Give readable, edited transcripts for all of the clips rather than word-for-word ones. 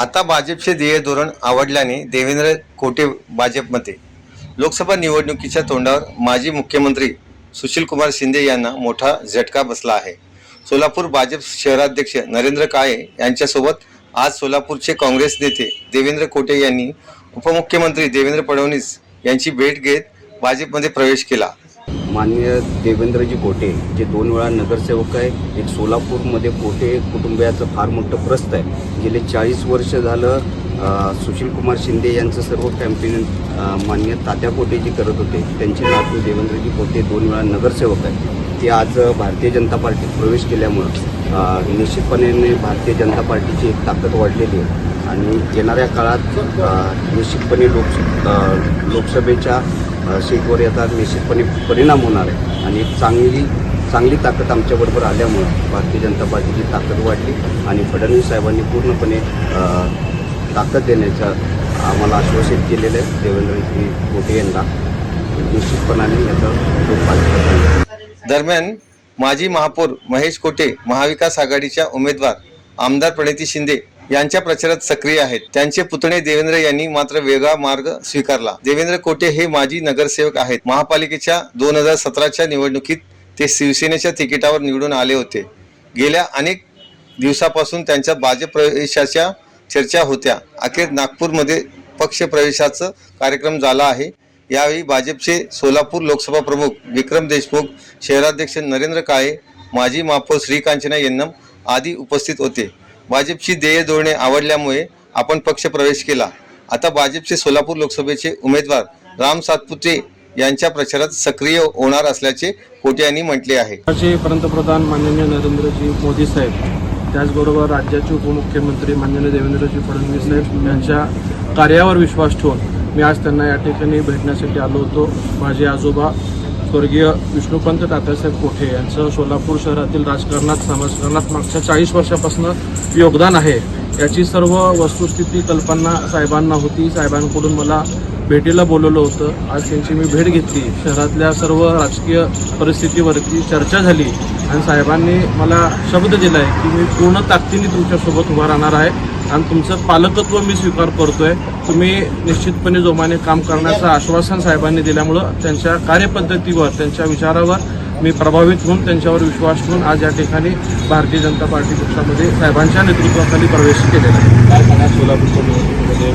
आता भाजपचे ध्येय धोरण आवडल्याने देवेंद्र कोटे भाजपमध्ये. लोकसभा निवडणुकीच्या तोंडावर माजी मुख्यमंत्री सुशीलकुमार शिंदे यांना मोठा झटका बसला आहे. सोलापूर भाजप शहराध्यक्ष नरेंद्र काळे यांच्यासोबत आज सोलापूरचे काँग्रेस नेते देवेंद्र कोटे यांनी उपमुख्यमंत्री देवेंद्र फडणवीस यांची भेट घेत भाजपमध्ये प्रवेश केला. माननीय देवेंद्रजी कोटे जे 2 वेळा नगरसेवक आहे. एक सोलापूरमध्ये कोटे कुटुंबियाचं फार मोठं प्रस्थ आहे. गेले 40 वर्ष झालं सुशीलकुमार शिंदे यांचं सर्व कॅम्पेन माननीय तात्या कोटे जी करत होते. त्यांचे नातू देवेंद्रजी कोटे 2 वेळा नगरसेवक आहे. ते आज भारतीय जनता पार्टीत प्रवेश केल्यामुळं निश्चितपणे भारतीय जनता पार्टीची एक ताकद वाढलेली आहे आणि येणाऱ्या काळात निश्चितपणे लोकसभेच्या सीटवर याचा निश्चितपणे परिणाम होणार आहे आणि एक चांगली ताकद आमच्याबरोबर आल्यामुळं भारतीय जनता पार्टीची ताकद वाढली आणि फडणवीस साहेबांनी पूर्णपणे ताकद देण्याचं आम्हाला आश्वासित केलेलं आहे. देवेंद्रजी कोटे यांना निश्चितपणाने याचा उपयोग पाहिजे. दरम्यान माजी महापौर महेश कोटे महाविकास आघाडीच्या उमेदवार आमदार प्रणिती शिंदे यांच्या प्रचारात सक्रिय आहेत. त्यांचे पुतणे देवेंद्र यांनी मात्र वेगळा मार्ग स्वीकारला. देवेंद्र कोटे हे माजी नगरसेवक आहेत. महापालिकेच्या 2017च्या निवडणुकीत ते शिवसेनेच्या तिकिटावर निवडून आले होते. गेल्या अनेक दिवसापासून त्यांच्या भाजप प्रवेशाच्या चर्चा होत्या. अखेर नागपूरमध्ये पक्ष प्रवेशाचा कार्यक्रम झाला आहे. यावेळी भाजपचे सोलापूर लोकसभा प्रमुख विक्रम देशमुख, शहराध्यक्ष नरेंद्र काळे, माजी महापौर श्रीकांचना यन्नम आदी उपस्थित होते. भाजपची ध्येय धोरणे आवडल्यामुळे आपण पक्ष प्रवेश केला. आता भाजपचे सोलापूर लोकसभेचे उमेदवार राम सातपुते यांच्या प्रचारात सक्रिय होणार असल्याचे कोटे यांनी म्हटले आहे. पंतप्रधान माननीय नरेंद्रजी मोदी साहेब, त्याचबरोबर राज्याचे उपमुख्यमंत्री माननीय देवेंद्रजी फडणवीस साहेब यांच्या कार्यावर विश्वास ठेवून मी आज त्यांना या ठिकाणी भेटण्यासाठी आलो होतो. माझे आजोबा स्वर्गीय विष्णुपंत तात्यासाहेब कोटे यांचं सोलापूर शहरातील राजकारणात समाजकारणात मागच्या 40 वर्षापासून योगदान आहे. याची सर्व वस्तुस्थिती कल्पना साहेबांना होती. साहेबांकडून मला भेटीला बोलवलं होतं. आज त्यांची मी भेट घेतली. शहरातल्या सर्व राजकीय परिस्थितीवरती चर्चा झाली आणि साहेबांनी मला शब्द दिला आहे की मी पूर्ण ताकदीने तुमच्यासोबत उभा राहणार आहे आणि तुमचं पालकत्व मी स्वीकार करतोय. तुम्ही निश्चितपणे जोमाने काम करण्याचं आश्वासन साहेबांनी दिल्यामुळं त्यांच्या कार्यपद्धतीवर, त्यांच्या विचारावर मी प्रभावित होऊन त्यांच्यावर विश्वास ठेवून आज या ठिकाणी भारतीय जनता पार्टी पक्षामध्ये साहेबांच्या नेतृत्वाखाली प्रवेश केलेला आहे. काय सांगा सोलापूरच्या निवडणुकीमध्ये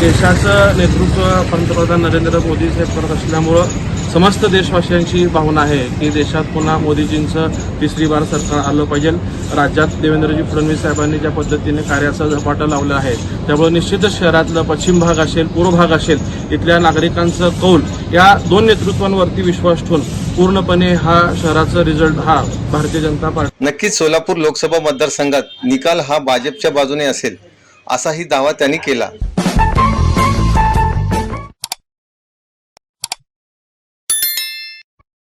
देशाचं नेतृत्व पंतप्रधान नरेंद्र मोदी साहेब करत असल्यामुळं समस्त देशवासियांची भावना आहे की देशात पुन्हा मोदीजींचं तिसरी बार सरकार आलं पाहिजे. राज्यात देवेंद्रजी फडणवीस साहेबांनी ज्या पद्धतीने कार्याचा झपाटा लावला आहे त्यामुळे निश्चितच शहरातलं पश्चिम भाग असेल, पूर्व भाग असेल, इथल्या नागरिकांचं कौल या 2 नेतृत्वांवरती विश्वास ठेवून पूर्णपणे हा शहराचा रिझल्ट हा भारतीय जनता पार्टी. नक्कीच सोलापूर लोकसभा मतदारसंघात निकाल हा भाजपच्या बाजूने असेल असाही दावा त्यांनी केला.